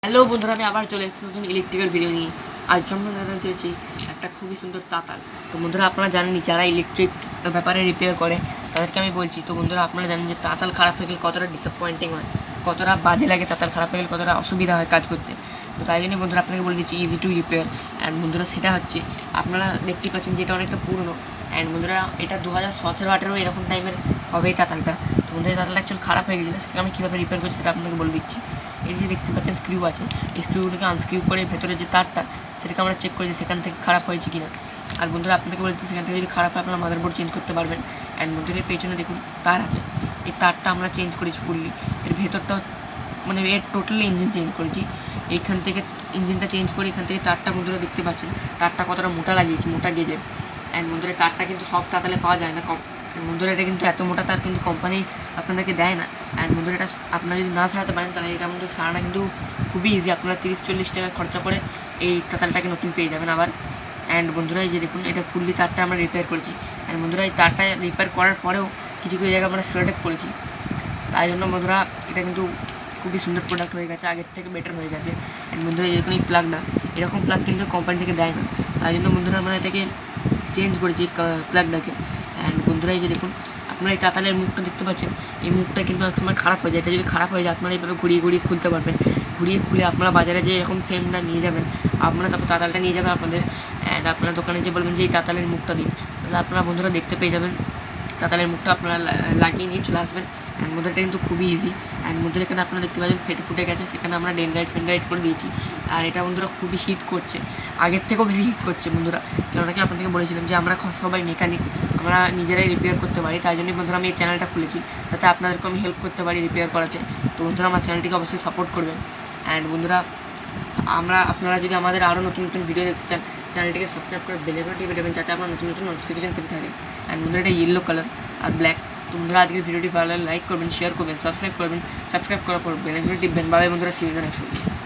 Hello বন্ধুরা, আমি আবার চলে এসেছি নতুন ইলেকট্রিক্যাল ভিডিও নিয়ে। আজকে আমরা দেখাতে চলেছি একটা খুবই সুন্দর তাতাল। তো বন্ধুরা, আপনারা জানেনই যারা ইলেকট্রিক ব্যাপারে রিপেয়ার করে তাদেরকে আমি বলছি। তো বন্ধুরা, আপনারা জানেন যে তাতাল খারাপ হয়ে গেলে কতটা ডিসঅ্যাপয়েন্টিং হয়, কতটা বাজে লাগে, তাতাল খারাপ হয়ে গেলে কতটা অসুবিধা হয় কাজ করতে। তো তাই জন্য বন্ধুরা আপনাকে বলে দিচ্ছি ইজি টু রিপেয়ার। অ্যান্ড বন্ধুরা, সেটা হচ্ছে আপনারা দেখতে পাচ্ছেন যে এটা অনেকটা পুরনো। অ্যান্ড বন্ধুরা, এটা 2017-18 এরকম টাইমের হবে এই তাতালটা। তো বন্ধুরা, এই তাতালটা অ্যাকচুয়ালি খারাপ হয়ে গেছিলো, সেটা আমি কীভাবে রিপেয়ার করছি সেটা আপনাকে বলে দিচ্ছি। এই যে দেখতে পাচ্ছেন স্ক্রু আছে, এই স্ক্রুগুলোকে আনস্ক্রু করে ভেতরে যে তারটা সেটাকে আমরা চেক করেছি সেখান থেকে খারাপ হয়েছে কিনা। আর বন্ধুরা, আপনাকে বলছি সেখান থেকে যদি খারাপ হয় আপনারা মাদারবোর্ড চেঞ্জ করতে পারবেন। অ্যান্ড বন্ধুরা, পেছনে দেখুন তার আছে, এই তারটা আমরা চেঞ্জ করেছি ফুললি। এর ভেতরটা মানে এর টোটালি ইঞ্জিন চেঞ্জ করেছি। এইখান থেকে ইঞ্জিনটা চেঞ্জ করে এখান থেকে তারটা বন্ধুরা দেখতে পাচ্ছেন তারটা কতটা মোটা লাগিয়েছি, মোটা গেজের। অ্যান্ড বন্ধুরা, তারটা কিন্তু সব তাতালে পাওয়া যায় না। বন্ধুরা, এটা কিন্তু এত মোটা তার কিন্তু কোম্পানি আপনাদেরকে দেয় না। অ্যান্ড বন্ধুরা, এটা আপনারা যদি না সারাতে পারেন তাহলে এটা আমাদের সারানো কিন্তু খুবই ইজি। আপনারা 30-40 টাকা খরচা করে এই তাতালটাকে নতুন পেয়ে যাবেন আবার। অ্যান্ড বন্ধুরা, এই যে দেখুন এটা ফুললি তারটা আমরা রিপেয়ার করেছি। অ্যান্ড বন্ধুরা, এই তারটা রিপেয়ার করার পরেও কিছু কিছু জায়গায় আমরা সেলোটেপ করেছি। তাই জন্য বন্ধুরা, এটা কিন্তু খুবই সুন্দর প্রোডাক্ট হয়ে গেছে, আগের থেকে বেটার হয়ে গেছে। অ্যান্ড বন্ধুরা, যেরকম এই প্লাগ না, এরকম প্লাগ কিন্তু কোম্পানি থেকে দেয় না। তাই জন্য বন্ধুরা আমরা এটাকে চেঞ্জ করেছি প্লাগটাকে। অ্যান্ড বন্ধুরা, এই যে দেখুন আপনারা এই তাতালের মুখটা দেখতে পাচ্ছেন, এই মুখটা কিন্তু এক সময় খারাপ হয়ে যায়। এটা যদি খারাপ হয়ে যায় আপনারা এইভাবে ঘুরিয়ে ঘুরিয়ে খুলতে পারবেন। ঘুরিয়ে খুলে আপনারা বাজারে যে এরকম সেমটা নিয়ে যাবেন, আপনারা তারপর তাতালটা নিয়ে যাবেন আপনাদের। অ্যান্ড আপনার দোকানে যে বলবেন যে এই তাতালের মুখটা দিন, তাহলে আপনারা বন্ধুরা দেখতে পেয়ে যাবেন তাতালের মুখটা আপনারা লাগিয়ে নিয়ে চলে আসবেন। অ্যান্ড বন্ধুরা, এটা কিন্তু খুবই ইজি। অ্যান্ড বন্ধুরা, এখানে আপনারা দেখতে পাচ্ছেন ফুটে গেছে, সেখানে আমরা ডেনলাইট করে দিয়েছি। আর এটা বন্ধুরা খুবই হিট করছে, আগের থেকেও বেশি হিট করছে বন্ধুরা। কেননা কি আপনাদেরকে বলেছিলাম যে আমরা সবাই মেকানিক, আমরা নিজেরাই রিপেয়ার করতে পারি। তাই জন্যই বন্ধুরা আমি এই চ্যানেলটা খুলেছি, যাতে আপনাদেরকে আমি হেল্প করতে পারি রিপেয়ার করাতে। তো বন্ধুরা, আমার চ্যানেলটিকে অবশ্যই সাপোর্ট করবেন। অ্যান্ড বন্ধুরা, আপনারা যদি আমাদের আরও নতুন নতুন ভিডিও দেখতে চান, চ্যানেলটিকে সাবস্ক্রাইব করে বেল আইকনটি টিপে দেবেন, যাতে আপনারা নতুন নতুন নোটিফিকেশন পেতে থাকেন। অ্যান্ড বন্ধুরা, এটা ইয়েলো কালার আর ব্ল্যাক। তো বন্ধুরা, আজকের ভিডিওটি ভালো লাগলে লাইক করবেন, শেয়ার করবেন, সাবস্ক্রাইব করার পর বেল আইকনটি টিপবেন। বাই বন্ধুরা, see you in the next video.